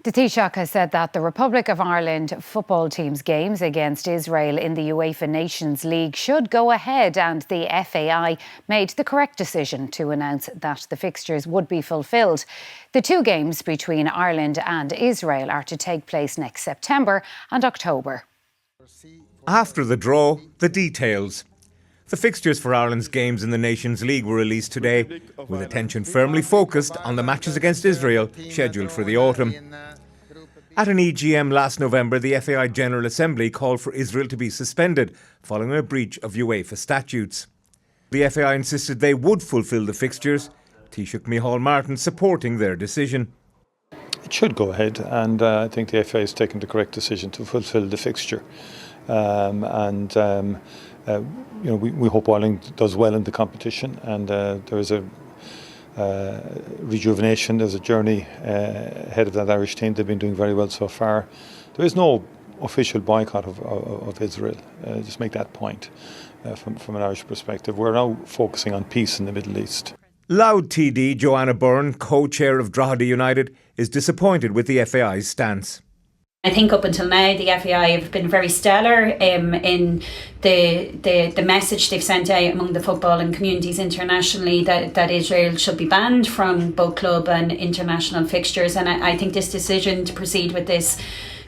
The Taoiseach has said that the Republic of Ireland football team's games against Israel in the UEFA Nations League should go ahead, and the FAI made the correct decision to announce that the fixtures would be fulfilled. The two games between Ireland and Israel are to take place next September and October. After the draw, the details. The fixtures for Ireland's games in the Nations League were released today, with attention firmly focused on the matches against Israel, scheduled for the autumn. At an EGM last November, the FAI General Assembly called for Israel to be suspended following a breach of UEFA statutes. The FAI insisted they would fulfil the fixtures, Taoiseach Micheál Martin supporting their decision. It should go ahead, and I think the FAI has taken the correct decision to fulfil the fixture. We hope Ireland does well in the competition, and there is a rejuvenation, there's a journey ahead of that Irish team. They've been doing very well so far. There is no official boycott of Israel, just make that point from an Irish perspective. We're now focusing on peace in the Middle East. Loud TD Joanna Byrne, co-chair of Drogheda United, is disappointed with the FAI's stance. I think up until now the FAI have been very stellar in the message they've sent out among the football and communities internationally that Israel should be banned from both club and international fixtures, and I think this decision to proceed with this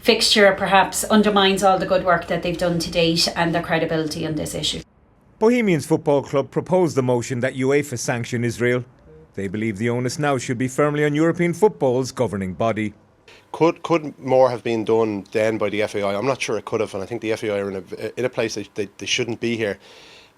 fixture perhaps undermines all the good work that they've done to date and their credibility on this issue. Bohemians Football Club proposed the motion that UEFA sanction Israel. They believe the onus now should be firmly on European football's governing body. Could more have been done then by the FAI? I'm not sure it could have, and I think the FAI are in a place they shouldn't be here.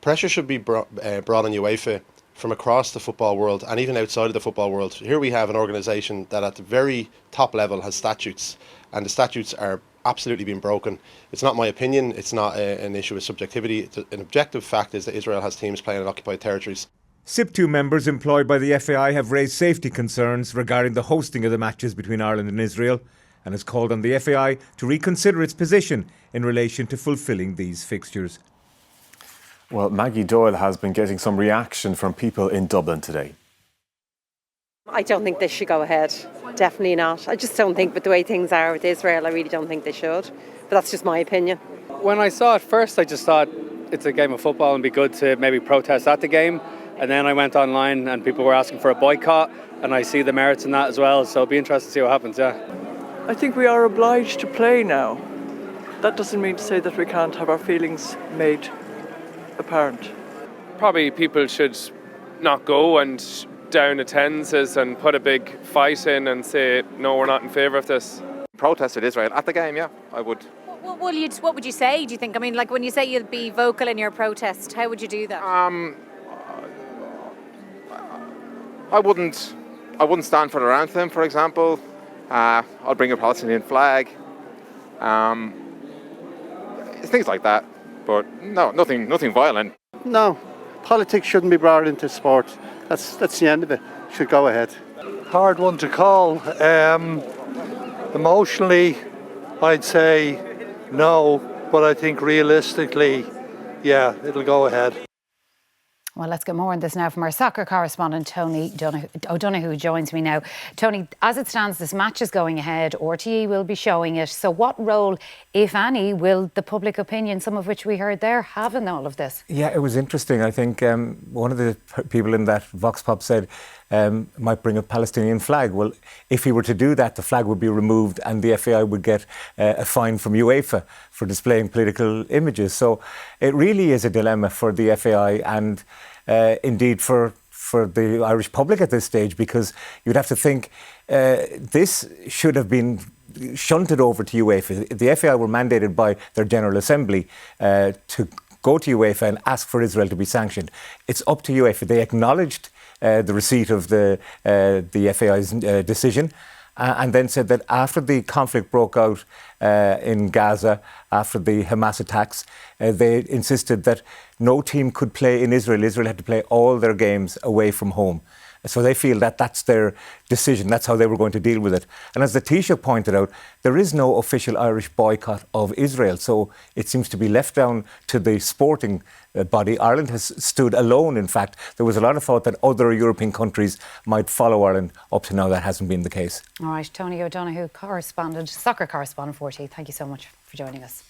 Pressure should be brought on UEFA from across the football world and even outside of the football world. Here we have an organisation that at the very top level has statutes, and the statutes are absolutely being broken. It's not my opinion, it's not an issue of subjectivity. An objective fact is that Israel has teams playing in occupied territories. SIP2 members employed by the FAI have raised safety concerns regarding the hosting of the matches between Ireland and Israel, and has called on the FAI to reconsider its position in relation to fulfilling these fixtures. Well, Maggie Doyle has been getting some reaction from people in Dublin today. I don't think this should go ahead. Definitely not. I just don't think with the way things are with Israel, I really don't think they should. But that's just my opinion. When I saw it first, I just thought it's a game of football and it'd be good to maybe protest at the game. And then I went online and people were asking for a boycott, and I see the merits in that as well. So it'll be interesting to see what happens, yeah. I think we are obliged to play now. That doesn't mean to say that we can't have our feelings made apparent. Probably people should not go and down attendances and put a big fight in and say, no, we're not in favour of this. Protested Israel at the game, yeah, I would. What would you say, do you think? I mean, like when you say you'll be vocal in your protest, how would you do that? I wouldn't stand for their anthem, for example. I'll bring a Palestinian flag. Things like that. But no, nothing violent. No, politics shouldn't be brought into sport. That's the end of it. Should go ahead. Hard one to call. Emotionally, I'd say no, but I think realistically, yeah, it'll go ahead. Well, let's get more on this now from our soccer correspondent, Tony O'Donoghue, who joins me now. Tony, as it stands, this match is going ahead. RTE will be showing it. So what role, if any, will the public opinion, some of which we heard there, have in all of this? Yeah, it was interesting. I think one of the people in that Vox Pop said might bring a Palestinian flag. Well, if he were to do that, the flag would be removed and the FAI would get a fine from UEFA for displaying political images. So it really is a dilemma for the FAI and indeed for the Irish public at this stage, because you'd have to think this should have been shunted over to UEFA. The FAI were mandated by their General Assembly to go to UEFA and ask for Israel to be sanctioned. It's up to UEFA. They acknowledged the receipt of the FAI's decision, and then said that after the conflict broke out in Gaza, after the Hamas attacks, they insisted that no team could play in Israel. Israel had to play all their games away from home. So they feel that that's their decision. That's how they were going to deal with it. And as the Taoiseach pointed out, there is no official Irish boycott of Israel. So it seems to be left down to the sporting body. Ireland has stood alone, in fact. There was a lot of thought that other European countries might follow Ireland. Up to now, that hasn't been the case. All right, Tony O'Donoghue, soccer correspondent for RT. Thank you so much for joining us.